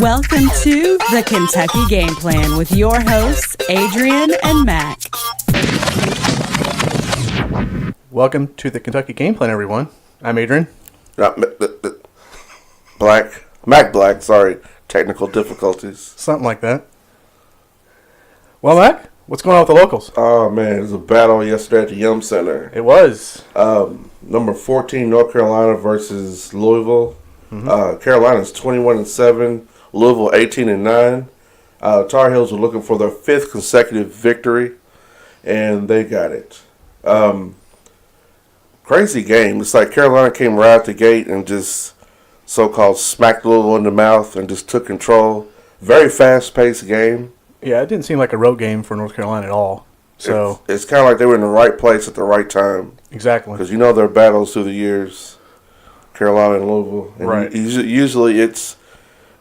Welcome to the Kentucky Game Plan with your hosts, Adrian and Mac. Welcome to the Kentucky Game Plan, everyone. I'm Adrian. Mac Black, sorry. Technical difficulties. Something like that. Well, Mac, what's going on with the locals? Oh, man, there was a battle yesterday at the Yum Center. It was. Number 14, North Carolina versus Louisville. Carolina's 21-7, Louisville 18-9. Tar Heels were looking for their fifth consecutive victory, and they got it. Crazy game. It's like Carolina came right out the gate and just so-called smacked Louisville in the mouth and just took control. Very fast-paced game. Yeah, it didn't seem like a road game for North Carolina at all. So it's kind of like they were in the right place at the right time. Exactly. Because you know their battles through the years, Carolina and Louisville. And right. Usually it's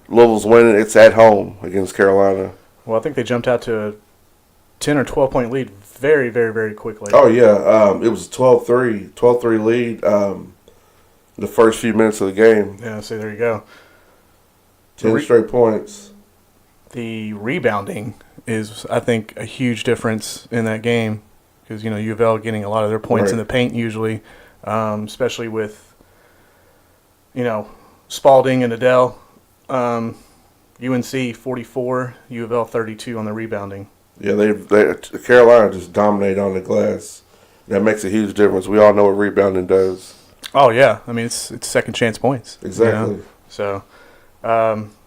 Louisville's winning. It's at home against Carolina. Well, I think they jumped out to a 10 or 12-point lead very, very, very quickly. Oh, yeah. It was a 12-3 lead the first few minutes of the game. Yeah, so there you go. 10 straight points. The rebounding is, I think, a huge difference in that game because, you know, U of L getting a lot of their points in the paint usually, especially with, you know, Spalding and Adele. UNC 44, U of L 32 on the rebounding. Yeah, Carolina just dominate on the glass. That makes a huge difference. We all know what rebounding does. Oh, yeah. I mean, it's second chance points. Exactly. You know? So,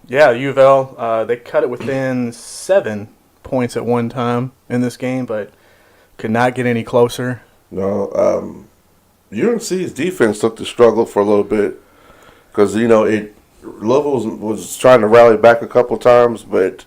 yeah, U of L, they cut it within 7 points at one time in this game, but could not get any closer. No, UNC's defense took the struggle for a little bit because, you know, Louisville was trying to rally back a couple times, but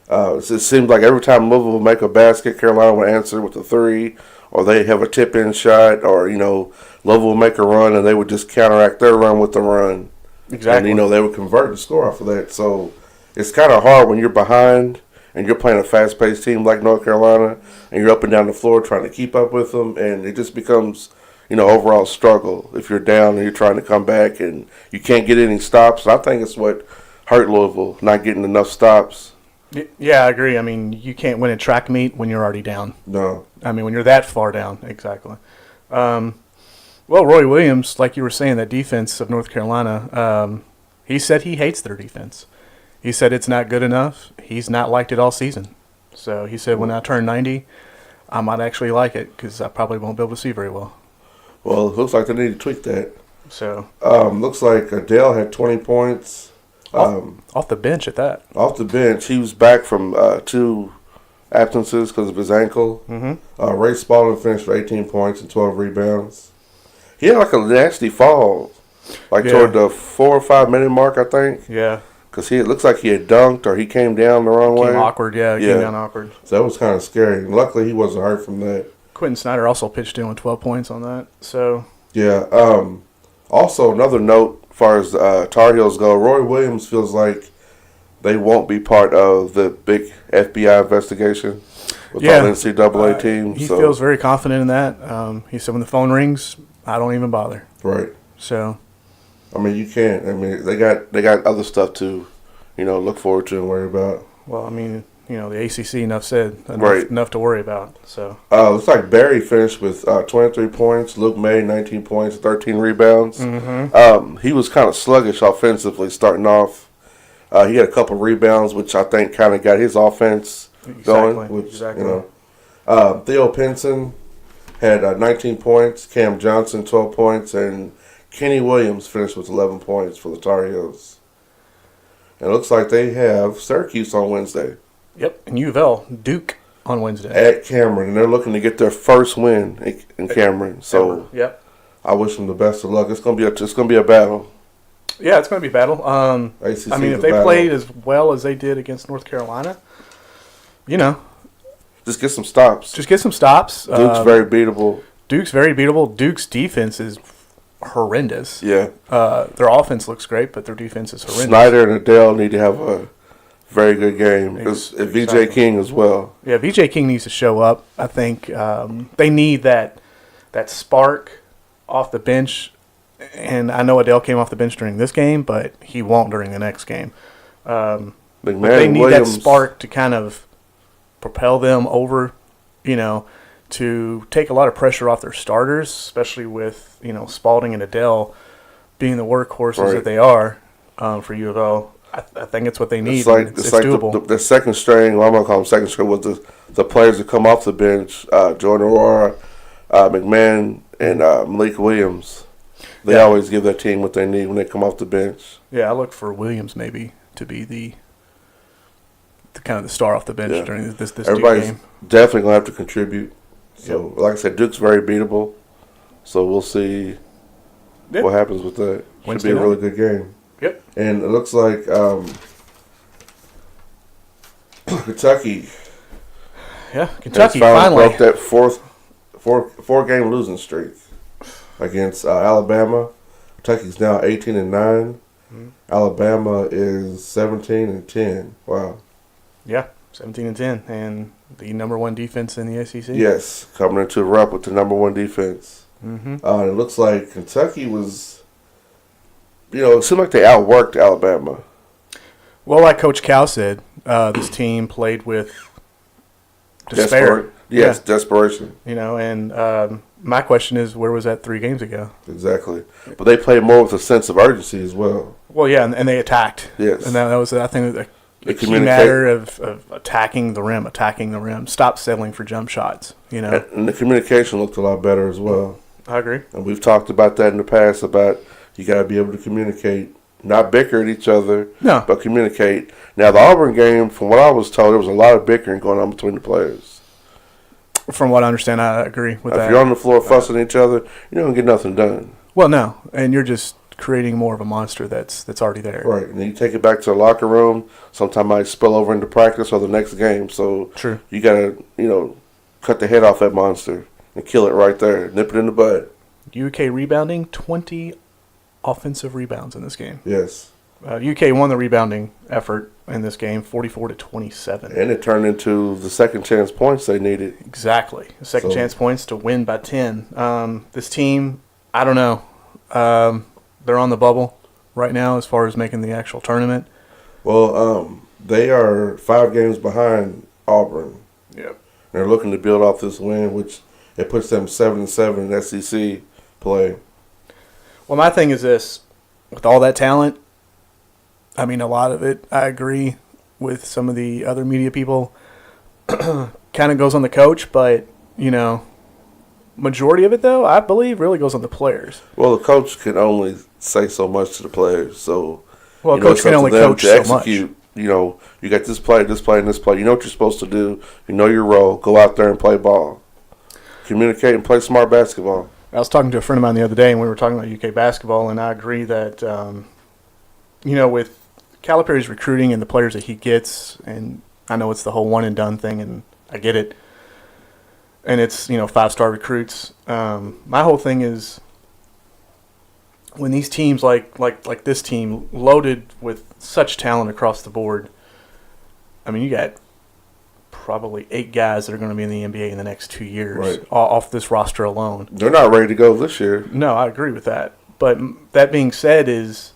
it seemed like every time Louisville would make a basket, Carolina would answer with a three, or they have a tip-in shot, or, you know, Louisville would make a run, and they would just counteract their run with the run. Exactly. And, you know, they would convert the score off of that. So it's kind of hard when you're behind and you're playing a fast-paced team like North Carolina, and you're up and down the floor trying to keep up with them, and it just becomes, you know, overall struggle if you're down and you're trying to come back and you can't get any stops. I think it's what hurt Louisville, not getting enough stops. Yeah, I agree. I mean, you can't win a track meet when you're already down. No. I mean, when you're that far down, exactly. Well, Roy Williams, like you were saying, that defense of North Carolina, he said he hates their defense. He said it's not good enough. He's not liked it all season. So he said when I turn 90, I might actually like it because I probably won't be able to see very well. Well, it looks like they need to tweak that. So looks like Adele had 20 points. Off the bench at that. Off the bench. He was back from 2 absences because of his ankle. Mm-hmm. Ray Spalding finished for 18 points and 12 rebounds. He had like a nasty fall, toward the 4 or 5 minute mark, I think. Yeah. Because it looks like he had dunked or he came down the wrong way. Awkward, yeah. Came down awkward. So that was kind of scary. Luckily, he wasn't hurt from that. Quentin Snyder also pitched in with 12 points on that. So yeah. Also, another note as far as Tar Heels go, Roy Williams feels like they won't be part of the big FBI investigation with all NCAA teams. He feels very confident in that. He said when the phone rings, I don't even bother. Right. So, I mean, you can't. I mean, they got other stuff to, you know, look forward to and worry about. Well, I mean, you know, the ACC enough said, enough to worry about. So, looks like Barry finished with 23 points. Luke May 19 points, 13 rebounds. Mm-hmm. He was kind of sluggish offensively starting off. He had a couple rebounds, which I think kind of got his offense going. Which, exactly. You know, Theo Pinson had 19 points, Cam Johnson 12 points, and Kenny Williams finished with 11 points for the Tar Heels. And it looks like they have Syracuse on Wednesday. Yep, and U of L, Duke on Wednesday. At Cameron, and they're looking to get their first win in Cameron. So yep. I wish them the best of luck. It's gonna be a battle. Yeah, it's gonna be a battle. I mean, if they played as well as they did against North Carolina, you know. Just get some stops. Duke's very beatable. Duke's defense is horrendous. Yeah. Their offense looks great, but their defense is horrendous. Snyder and Adele need to have a very good game. VJ King as well. Yeah, VJ King needs to show up. I think they need that spark off the bench. And I know Adele came off the bench during this game, but he won't during the next game. But McMahon they need Williams, that spark to kind of propel them over, to take a lot of pressure off their starters, especially with, Spalding and Adele being the workhorses that they are for U of L. I think it's what they need. It's like doable. The second string, well, I'm going to call them second string, was the players that come off the bench, Jordan Aurora, McMahon, and Malik Williams. They always give that team what they need when they come off the bench. Yeah, I look for Williams maybe to be the kind of the star off the bench during this Everybody's Duke game. Definitely going to have to contribute. So, like I said, Duke's very beatable. So we'll see what happens with that. Should be a really good game. Yep. And it looks like Kentucky. Yeah, Kentucky finally broke that four-game losing streak against Alabama. Kentucky's now 18-9. Mm-hmm. Alabama is 17-10. Wow. Yeah, 17-10, and the number one defense in the SEC. Yes, coming into the rep with the number one defense. Mm-hmm. It looks like Kentucky was, it seemed like they outworked Alabama. Well, like Coach Cal said, this team played with despair. Desperation. And my question is, where was that 3 games ago? Exactly. But they played more with a sense of urgency as well. Well, yeah, and they attacked. Yes. And that was, I think, the key matter of attacking the rim. Stop settling for jump shots, And the communication looked a lot better as well. I agree. And we've talked about that in the past, about you got to be able to communicate, not bicker at each other, but communicate. Now, the Auburn game, from what I was told, there was a lot of bickering going on between the players. From what I understand, I agree with that. If you're on the floor fussing at each other, you don't get nothing done. Well, no, and you're just creating more of a monster that's already there. Right, and then you take it back to the locker room. Sometimes might spill over into practice or the next game. So true. You got to, cut the head off that monster and kill it right there. Nip it in the bud. UK rebounding, 20 offensive rebounds in this game. Yes. UK won the rebounding effort in this game, 44-27. And it turned into the second chance points they needed. Exactly. Second chance points to win by 10. This team, I don't know. They're on the bubble right now as far as making the actual tournament. Well, they are 5 games behind Auburn. Yep. They're looking to build off this win, which it puts them 7-7 in SEC play. Well, my thing is this. With all that talent, I mean, a lot of it, I agree with some of the other media people, kind of goes on the coach, but, majority of it, though, I believe, really goes on the players. Well, the coach can only say so much to the players. So, well, a coach can only coach so much. You got this play, and this play. You know what you're supposed to do. You know your role. Go out there and play ball. Communicate and play smart basketball. I was talking to a friend of mine the other day, and we were talking about UK basketball, and I agree that, with Calipari's recruiting and the players that he gets, and I know it's the whole one-and-done thing, and I get it, and it's, 5-star recruits. My whole thing is when these teams like this team loaded with such talent across the board, I mean, you got probably 8 guys that are going to be in the NBA in the next 2 years off this roster alone. They're not ready to go this year. No, I agree with that. But that being said is,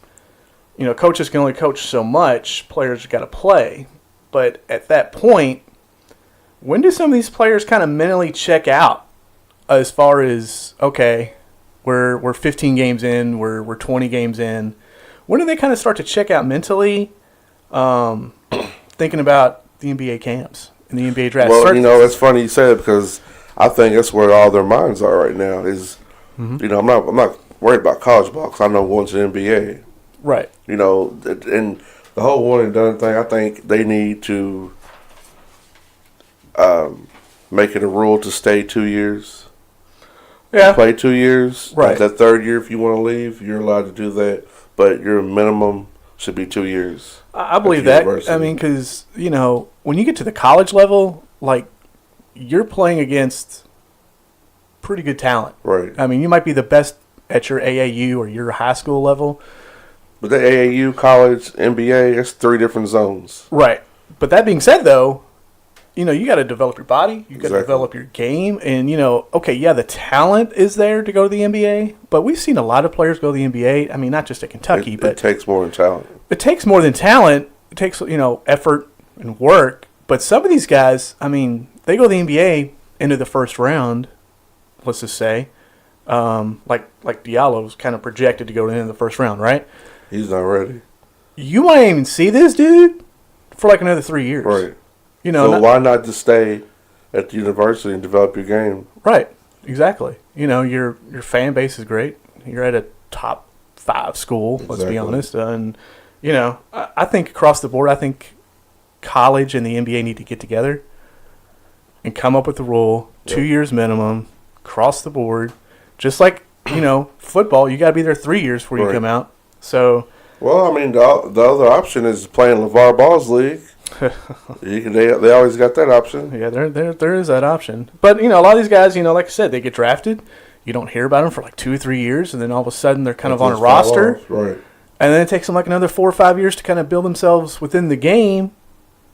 coaches can only coach so much. Players got to play. But at that point, when do some of these players kind of mentally check out as far as, okay, we're 15 games in, we're 20 games in. When do they kind of start to check out mentally, thinking about the NBA camps and the NBA draft? Well, it's funny you say that because I think that's where all their minds are right now is, I'm not worried about college ball because I know going to the NBA. Right. And the whole one and done thing, I think they need to make it a rule to stay 2 years. Yeah. Play 2 years. Right. That third year, if you want to leave, you're allowed to do that. But your minimum should be 2 years. I believe that. I mean, because, when you get to the college level, you're playing against pretty good talent. Right. I mean, you might be the best at your AAU or your high school level. But the AAU, college, NBA, it's 3 different zones. Right. But that being said, though, you got to develop your body. You got to develop your game. And, the talent is there to go to the NBA. But we've seen a lot of players go to the NBA. I mean, not just at Kentucky. It takes more than talent. It takes more than talent. effort and work. But some of these guys, I mean, they go to the NBA into the first round. Let's just say, like Diallo's kind of projected to go into the first round, right? He's not ready. You might even see this dude for like another 3 years, Right. So why not just stay at the university and develop your game? Right. Exactly. Your fan base is great. You're at a top 5 school. Let's be honest. And I think across the board, I think college and the NBA need to get together and come up with a rule: 2 years minimum, across the board. Just like football, you got to be there 3 years before you come out. So. Well, I mean, the other option is playing LeVar Ball's league. They always got that option. Yeah, there is that option. But a lot of these guys, like I said, they get drafted. You don't hear about them for like 2 or 3 years, and then all of a sudden they're kind of on a roster. Right. And then it takes them like another 4 or 5 years to kind of build themselves within the game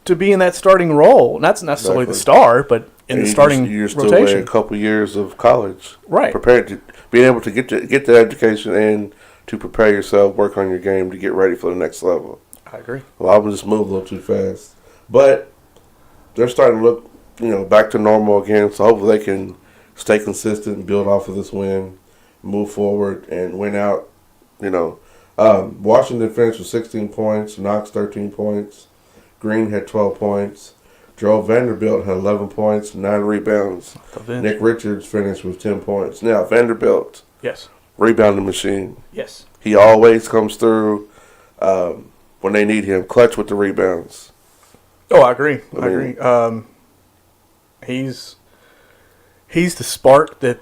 to be in that starting role. And that's not necessarily the star, but in the starting you're still rotation. a couple years of college, right? Prepared to being able to get the education and to prepare yourself, work on your game to get ready for the next level. I agree. Well, I just moved a little too fast, but they're starting to look, back to normal again. So hopefully they can stay consistent and build off of this win, move forward, and win out. Washington finished with 16 points, Knox 13 points, Green had 12 points, Joe Vanderbilt had 11 points, 9 rebounds. Nick Richards finished with 10 points. Now Vanderbilt, yes, rebounding machine. Yes, he always comes through when they need him, clutch with the rebounds. Oh, I agree. I agree. He's the spark that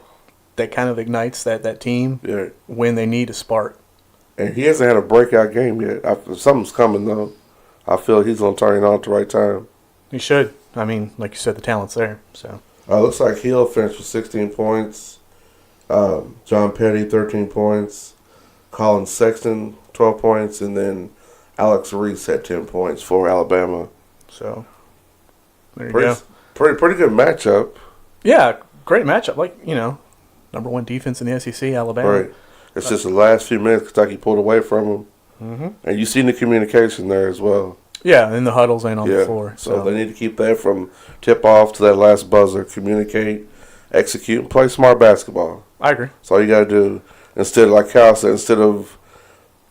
kind of ignites that team when they need a spark. And he hasn't had a breakout game yet. Something's coming, though. I feel he's going to turn it on at the right time. He should. I mean, like you said, the talent's there. So looks like Hill finished with 16 points. John Petty, 13 points. Colin Sexton, 12 points. And then Alex Reese had 10 points for Alabama. So there you go. Pretty good matchup. Yeah, great matchup. Like, number 1 defense in the SEC, Alabama. Right. It's just the last few minutes Kentucky pulled away from them. Mm-hmm. And you seen the communication there as well. Yeah, and the huddles ain't on the floor. So they need to keep that from tip-off to that last buzzer. Communicate, execute, and play smart basketball. I agree. That's all you got to do. Instead, like Cal said, instead of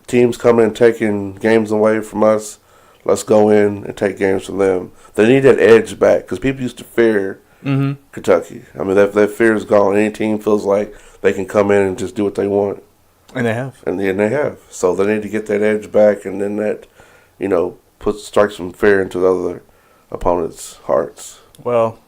teams coming and taking games away from us, let's go in and take games from them. They need that edge back because people used to fear Kentucky. I mean, that fear is gone. Any team feels like they can come in and just do what they want. And they have. And they have. So they need to get that edge back, and then that, strike some fear into the other opponents' hearts. Well,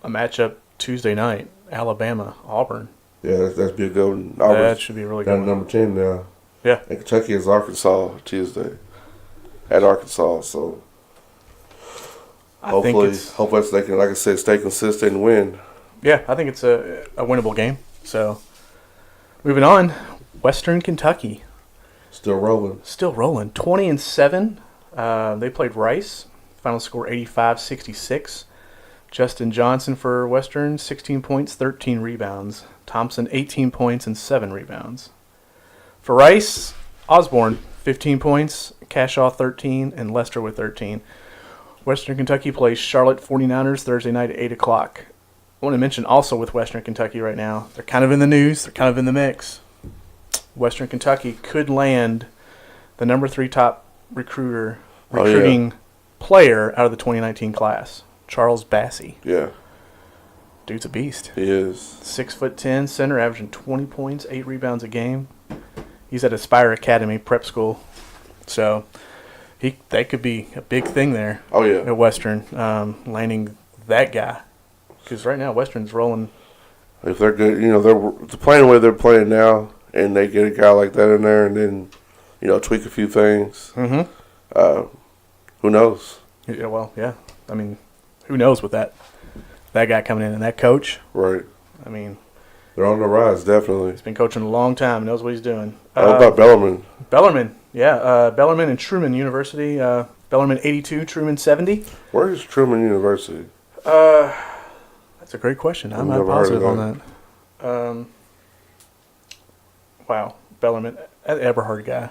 a matchup Tuesday night, Alabama, Auburn. Yeah, that'd be a good one. That should be a really good one. Number 10 now. Yeah. And Kentucky is Arkansas Tuesday. At Arkansas, so hopefully they can, like I said, stay consistent and win. Yeah, I think it's a winnable game. So, moving on, Western Kentucky. Still rolling. 20-7. They played Rice. Final score 85-66. Justin Johnson for Western, 16 points, 13 rebounds. Thompson, 18 points and 7 rebounds. For Rice, Osborne, 15 points, Cashaw 13, and Lester with 13. Western Kentucky plays Charlotte 49ers Thursday night at 8 o'clock. I want to mention also with Western Kentucky right now, they're kind of in the news, they're kind of in the mix. Western Kentucky could land the number 3 top recruiting player out of the 2019 class, Charles Bassey. Yeah. Dude's a beast. He is. 6'10" center, averaging 20 points, 8 rebounds a game. He's at Aspire Academy prep school. So that could be a big thing there. Oh, yeah. At Western, landing that guy. Because right now, Western's rolling. If they're good, they're playing the way they're playing now, and they get a guy like that in there and then, tweak a few things. Mm-hmm. Who knows? Yeah, well, yeah. I mean, who knows with that guy coming in and that coach. Right. I mean, they're on the rise, definitely. He's been coaching a long time, knows what he's doing. How about Bellermine? Bellermine, yeah. Bellermine and Truman University. Bellermine 82, Truman 70. Where is Truman University? That's a great question. I'm not positive on that. Wow, Bellermine, that Eberhard guy.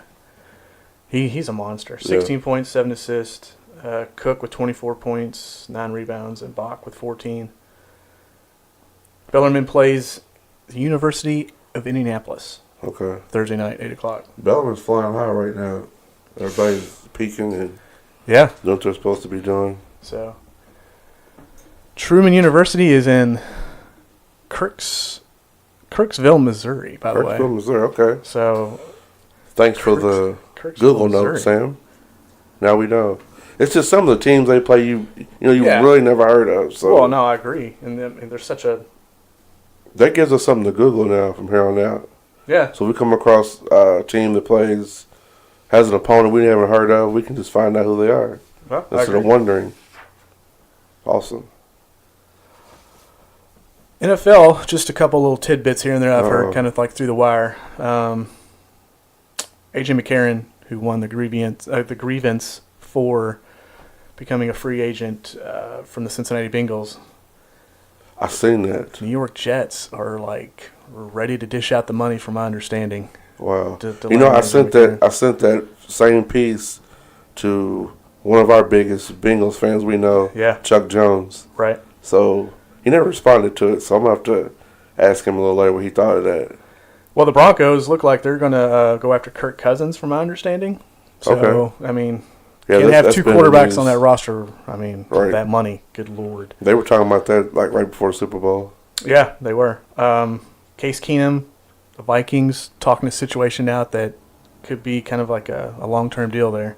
He's a monster. 16 points, 7 assists. Cook with 24 points, 9 rebounds, and Bach with 14. Bellermine plays the University of Indianapolis. Okay. Thursday night, 8 o'clock. Bellermine's flying high right now. Everybody's peaking and Yeah. doing what they're supposed to be doing. So, Truman University is in Kirksville, Missouri, by the way. Kirksville, Missouri, okay. So, Thanks for the Kirksville, Google Missouri. note, Sam. Now we know. It's just some of the teams they play you Yeah. really never heard of. So Well, no, I agree. And there's such a that gives us something to Google now from here on out. yeah. So if we come across a team that has an opponent we haven't heard of, we can just find out who they are Well, I instead of agree. wondering. Awesome. NFL, just a couple little tidbits here and there I've heard Uh-oh. kind of like through the wire. AJ McCarron, who won the grievance for becoming a free agent from the Cincinnati Bengals. I seen that. New York Jets are like ready to dish out the money, from my understanding. Wow. To You know, land I AJ sent McCarron. that same piece to one of our biggest Bengals fans we know, Yeah. Chuck Jones. Right. So he never responded to it. So I'm gonna have to ask him a little later what he thought of that. Well, the Broncos look like they're going to go after Kirk Cousins, from my understanding. So, Okay. I mean, Yeah, can't have that's two been in the quarterbacks news. on that roster. I mean, Right. that money, good Lord. They were talking about that like right before the Super Bowl. Yeah, they were. Case Keenum, the Vikings, talking a situation out that could be kind of like a long-term deal there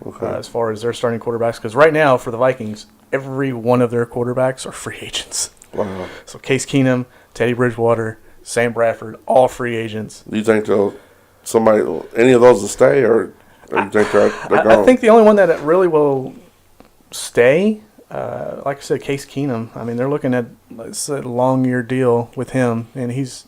Okay. as far as their starting quarterbacks. Because right now, for the Vikings, every one of their quarterbacks are free agents. Wow. So Case Keenum, Teddy Bridgewater, Sam Bradford, all free agents. Do you think any of those will stay, or you think they're gone? I think the only one that really will stay, like I said, Case Keenum. I mean, they're looking at a long-year deal with him, and he's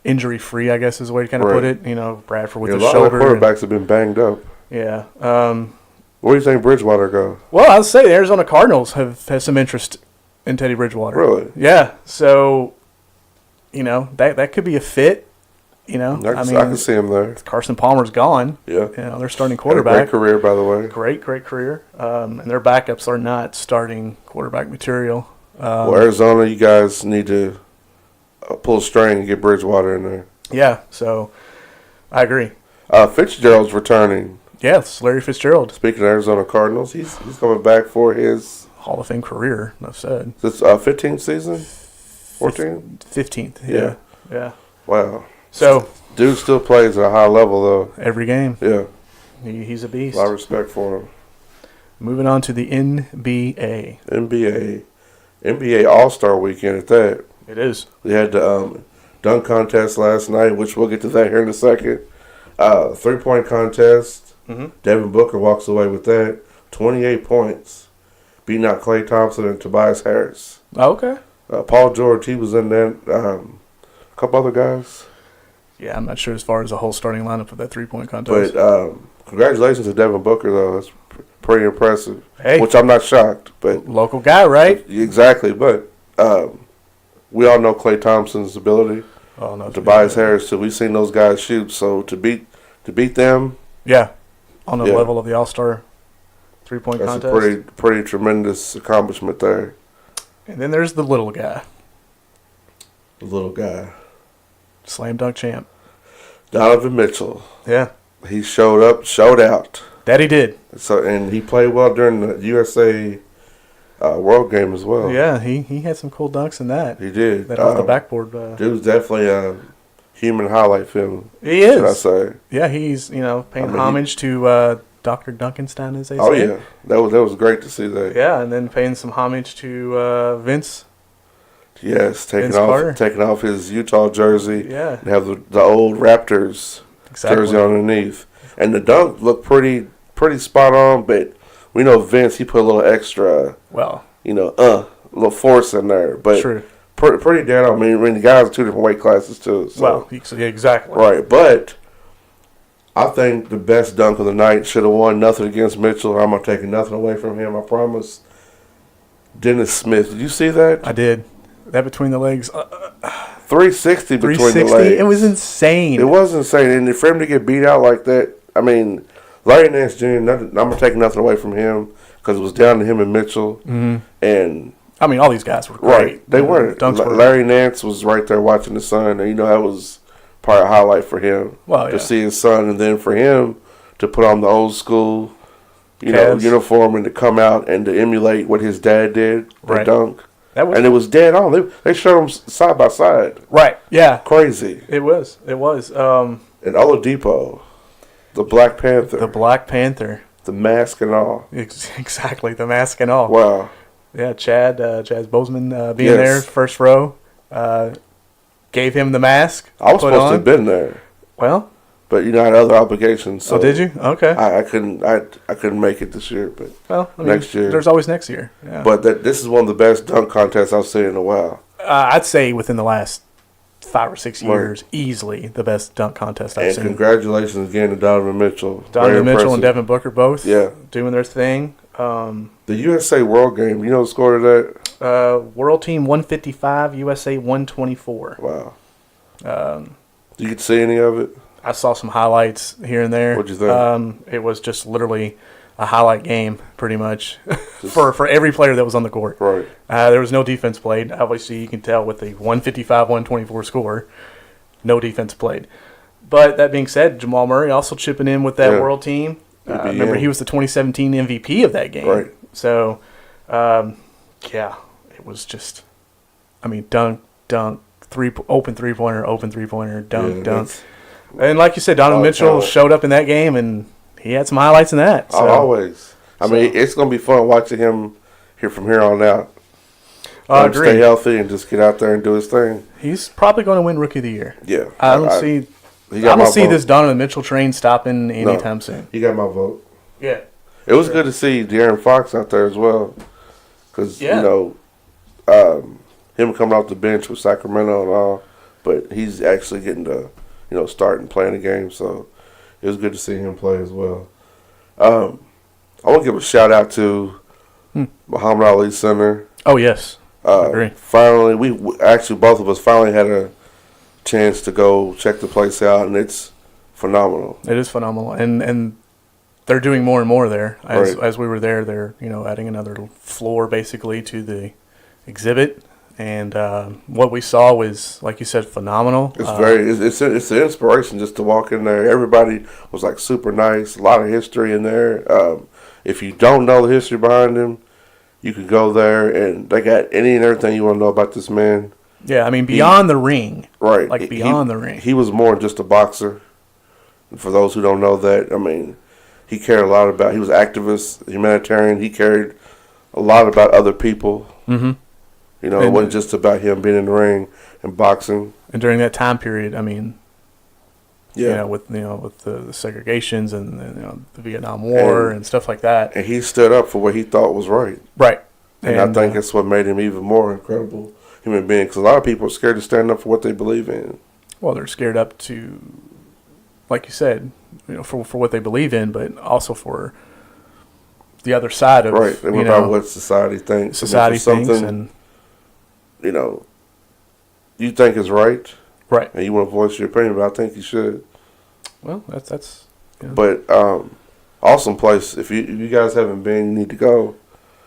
injury-free, I guess is the way to kind of put Right. it. You know, Bradford with Yeah, a his lot of shoulder. quarterbacks have been banged up. Yeah. Where do you think Bridgewater go? Well, I'll say the Arizona Cardinals have some interest in Teddy Bridgewater. Really? Yeah. So, you know, that could be a fit. You know, I can see him there. Carson Palmer's gone. Yeah. You know, they're starting Had a quarterback. great career, by the way. Great career. And their backups are not starting quarterback material. Well, Arizona, you guys need to pull a string and get Bridgewater in there. Yeah, so I agree. Fitzgerald's returning. Yes, Larry Fitzgerald, Speaking of Arizona Cardinals, he's coming back for his Hall of Fame career, enough said. 15th season? 14th? 15th, Yeah. yeah. Wow. So, Dude still plays at a high level, though. every game, Yeah. he's a A beast. lot of respect for him. Moving on to the NBA. NBA All-Star Weekend at that. It is. We had the dunk contest last night, which we'll get to that here in a second. 3-point contest. Mm-hmm. Devin Booker walks away with that. 28 points. Beating out Klay Thompson and Tobias Harris. Oh, okay. Paul George, he was in that. A couple other guys. Yeah, I'm not sure as far as the whole starting lineup for that 3-point contest. But congratulations to Devin Booker, though. That's pretty impressive. Hey. Which I'm not shocked. But Local guy, right? exactly. But we all know Klay Thompson's ability. Oh, no. Tobias Harris, too. We've seen those guys shoot. So to beat them, Yeah, on the Yeah. level of the All-Star 3-point that's contest. a pretty tremendous accomplishment there. And then there's the little guy, The little guy. slam dunk champ. Donovan Mitchell. Yeah, He showed out. that he did. So and he played well during the USA World Game as well. Yeah, he had some cool dunks in that. He did. That off the backboard. Dude's definitely a human highlight film. He Should I is. say? Yeah, he's paying I mean, homage to Dr. Duncanstein, as they say. Oh yeah, that was great to see that. Yeah, and then paying some homage to Vince. Yes, Vince Carter. taking off his Utah jersey. Yeah, And have the old Raptors exactly. jersey underneath, and the dunk looked pretty spot on. But we know Vince, he put a little extra, Well, a little force in there. But true. pretty dead on. I mean, the guys are two different weight classes too. So. Well, yeah, exactly. Right, but I think the best dunk of the night should have won. Nothing against Mitchell. I'm not taking nothing away from him, I promise. Dennis Smith. Did you see that? I did. That between the legs. 360 between 360. the legs. It was insane. It was insane. And for him to get beat out like that, I mean, Larry Nance Jr., I'm going to take nothing away from him because it was down to him and Mitchell. Mm-hmm. And I mean, all these guys were great. right. They were. Dunks were. Larry Nance was right there watching his son. And, that was probably a highlight for him to see his son. And then for him to put on the old school, uniform and to come out and to emulate what his dad did, the dunk. And it was dead on. They showed them side by side. Right. Yeah. Crazy. It was. And Oladipo, the Black Panther. The mask and all. Exactly. The mask and all. Wow. Yeah. Chaz Bozeman being there, first row, gave him the mask. I was supposed to have been there. Well. But I had other obligations. So did you? Okay. I couldn't make it this year, but next year. There's always next year. Yeah. But this is one of the best dunk contests I've seen in a while. I'd say within the last 5 or 6 years, easily the best dunk contest I've seen. And congratulations again to Donovan Mitchell. Donovan Mitchell and Devin Booker both doing their thing. The USA World Game, you know the score of that? World Team 155, USA 124. Wow. Did you get to see any of it? I saw some highlights here and there. What'd you think? It was just literally a highlight game, pretty much, for every player that was on the court. Right. There was no defense played. Obviously, you can tell with the 155-124 score, no defense played. But that being said, Jamal Murray also chipping in with that world team. Remember, he was the 2017 MVP of that game. Right. So, it was just, dunk, open three-pointer, dunk. And like you said, Donovan Mitchell showed up in that game, and he had some highlights in that. So. Always. It's going to be fun watching him from here on out. Agreed. Stay healthy and just get out there and do his thing. He's probably going to win Rookie of the Year. Yeah. I don't see this Donovan Mitchell train stopping anytime soon. He got my vote. Yeah. It was good to see De'Aaron Fox out there as well. Because, him coming off the bench with Sacramento and all, but he's actually getting to start and playing the game. So it was good to see him play as well. I want to give a shout out to Muhammad Ali Center. Oh, yes. I agree. Finally, both of us finally had a chance to go check the place out, and it's phenomenal. It is phenomenal. And they're doing more and more there. As we were there, they're, adding another floor basically to the exhibit. And what we saw was, like you said, phenomenal. It's an inspiration just to walk in there. Everybody was like super nice. A lot of history in there. If you don't know the history behind him, you can go there and they got any and everything you want to know about this man. Yeah, beyond the ring. Right. Like beyond the ring. He was more than just a boxer. And for those who don't know that, he cared a lot about. He was activist, humanitarian. He cared a lot about other people. Mm-hmm. It wasn't just about him being in the ring and boxing. And during that time period, with the segregations and the Vietnam War and stuff like that. And he stood up for what he thought was right. Right. And I think that's what made him even more incredible human being. Because a lot of people are scared to stand up for what they believe in. Well, they're scared up to, like you said, for what they believe in, but also for the other side of about what society thinks. Society thinks and. You think is right, and you want to voice your opinion, but I think you should. Well, that's. Yeah. But awesome place. If you guys haven't been, you need to go.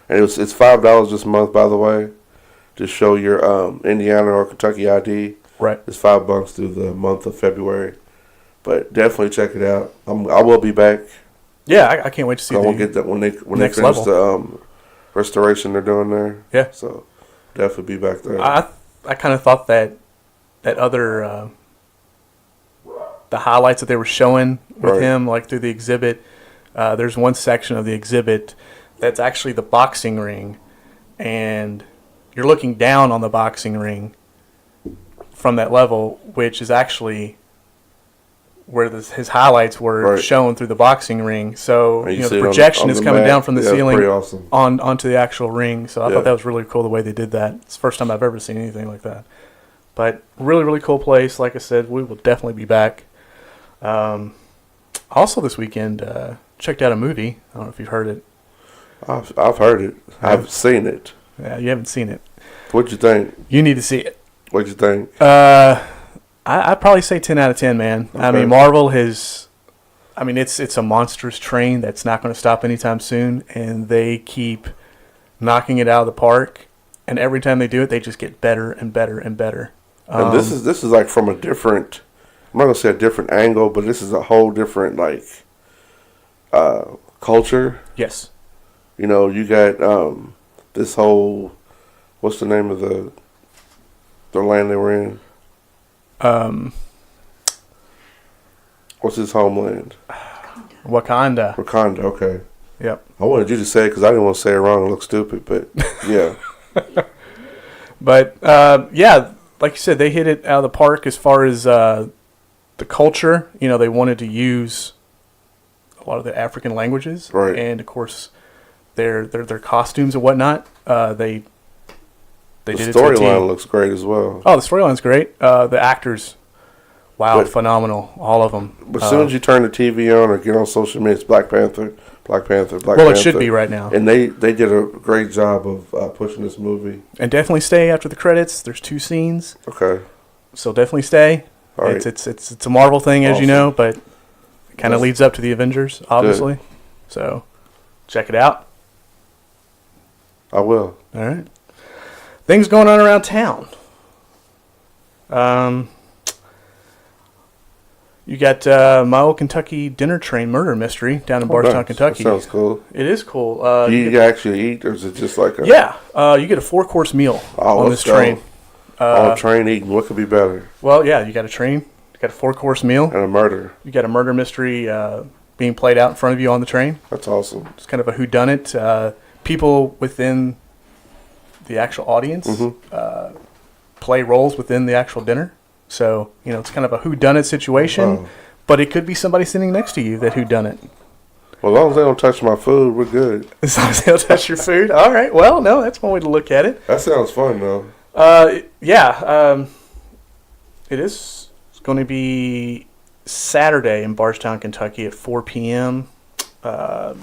And it's $5 this month, by the way, to show your Indiana or Kentucky ID. Right. It's $5 through the month of February, but definitely check it out. I will be back. Yeah, I can't wait to see. I won't get that when they finish level. the restoration they're doing there. Yeah. So. Definitely be back there. I kind of thought that other the highlights that they were showing with him, like through the exhibit. There's one section of the exhibit that's actually the boxing ring, and you're looking down on the boxing ring from that level, which is actually where his highlights were shown through the boxing ring. So the projection is coming down from the ceiling awesome. onto the actual ring. So I thought that was really cool the way they did that. It's the first time I've ever seen anything like that. But really, really cool place. Like I said, we will definitely be back. Also this weekend, checked out a movie. I don't know if you've heard it. I've heard it. I've seen it. Yeah, you haven't seen it. What'd you think? You need to see it. What'd you think? I'd probably say 10 out of 10, man. Okay. I mean, Marvel has, I mean, it's a monstrous train that's not going to stop anytime soon, and they keep knocking it out of the park. And every time they do it, they just get better and better and better. And this is like from a different, I'm not gonna say a different angle, but this is a whole different like culture. Yes. You know, you got this whole, what's the name of the land they were in? What's his homeland? Wakanda. Wakanda. Okay. Yep. I wanted you to say it because I didn't want to say it wrong and look stupid, but yeah. But yeah, like you said, they hit it out of the park as far as the culture. You know, they wanted to use a lot of the African languages, Right. And of course, their costumes and whatnot. They The did it to a T. storyline looks great as well. Oh, the storyline's great. The actors, wow, But- phenomenal, all of them. But as soon as you turn the TV on or get on social media, it's Black Panther. Well, it should be right now. And they did a great job of pushing this movie. And definitely stay after the credits. There's 2 scenes, Okay. so definitely stay. All right. It's a Marvel thing, as you Awesome. know, but it kind of Yes. leads up to the Avengers, obviously. So check it out. I will. All right. Things going on around town. You got My Old Kentucky Dinner Train Murder Mystery down in Bardstown, Nice. Kentucky. That sounds cool. It is cool. Do you actually eat, or is it just like a... Yeah, you get a 4-course meal Oh, on let's this train. go. On train eating, what could be better? Well, yeah, you got a train. You got a 4-course meal. And a murder. You got a murder mystery being played out in front of you on the train. That's awesome. It's kind of a whodunit. People within the actual audience Mm-hmm. play roles within the actual dinner. So, you know, it's kind of a whodunit situation, Wow. but it could be somebody sitting next to you that whodunit. Well, as long as they don't touch my food, we're good. As long as they don't touch your food. All right. Well, no, that's one way to look at it. That sounds fun, though. Yeah. It is going to be Saturday in Bardstown, Kentucky at 4 p.m. Get your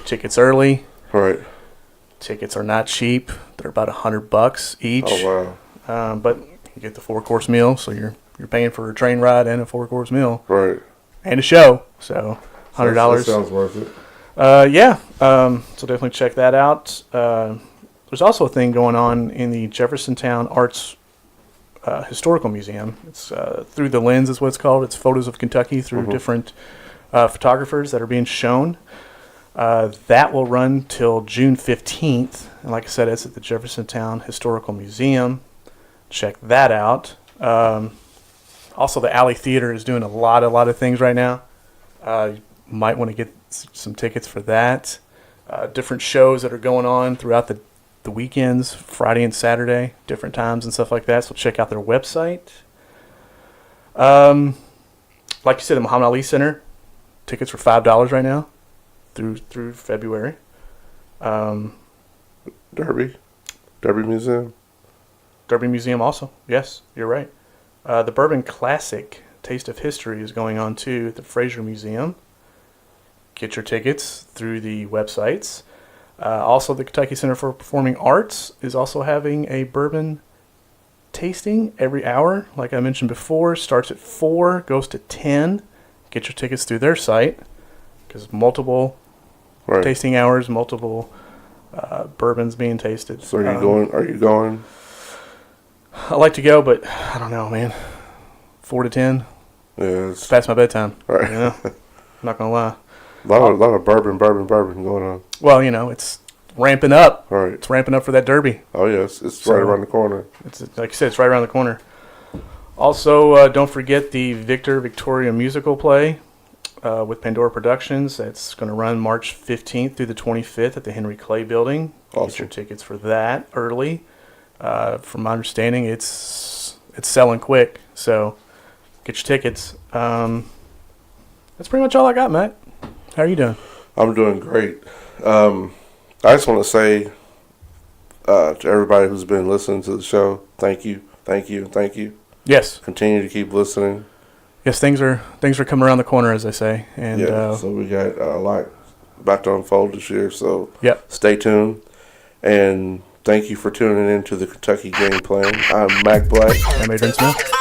tickets early. All right. Tickets are not cheap. They're about $100 each. Oh, wow. But you get the 4-course meal, so you're paying for a train ride and a 4-course meal Right. and a show. So $100. That sounds worth it. Yeah. So definitely check that out. There's also a thing going on in the Jeffersontown Arts Historical Museum. It's Through the Lens is what it's called. It's photos of Kentucky through different photographers that are being shown. That will run till June 15th. And like I said, it's at the Jeffersontown Historical Museum. Check that out. Also, the Alley Theater is doing a lot of things right now. You might want to get some tickets for that. Different shows that are going on throughout the weekends, Friday and Saturday, different times and stuff like that. So check out their website. Like you said, the Muhammad Ali Center, tickets are $5 right now through February. Derby Museum. Derby Museum also. Yes, you're right. The Bourbon Classic Taste of History is going on too at the Fraser Museum. Get your tickets through the websites. Also, the Kentucky Center for Performing Arts is also having a bourbon tasting every hour. Like I mentioned before, starts at 4, goes to 10. Get your tickets through their site because multiple Right. tasting hours, multiple bourbons being tasted. So are you going? Are you going? I like to go, but I don't know, man. 4 to 10, Yeah, it's past my bedtime. Right. You know? I'm not gonna lie. a lot of bourbon going on. Well, you know, it's ramping up. All right. It's ramping up for that Derby. Oh yes, it's So- right around the corner. It's like I said, it's right around the corner. Also, don't forget the Victoria musical play with Pandora Productions. That's going to run March 15th through the 25th at the Henry Clay Building. Get Awesome. your tickets for that early. From my understanding, it's selling quick, so get your tickets. That's pretty much all I got, Matt. How are you doing? I'm doing great. I just want to say to everybody who's been listening to the show, thank you. Yes, Continue to keep listening. yes. Things are coming around the corner, as I say, and So we got a lot about to unfold this year. So yep. stay tuned. And Thank you for tuning in to the Kentucky Game Plan. I'm Mac Black. I'm Adrian Smith.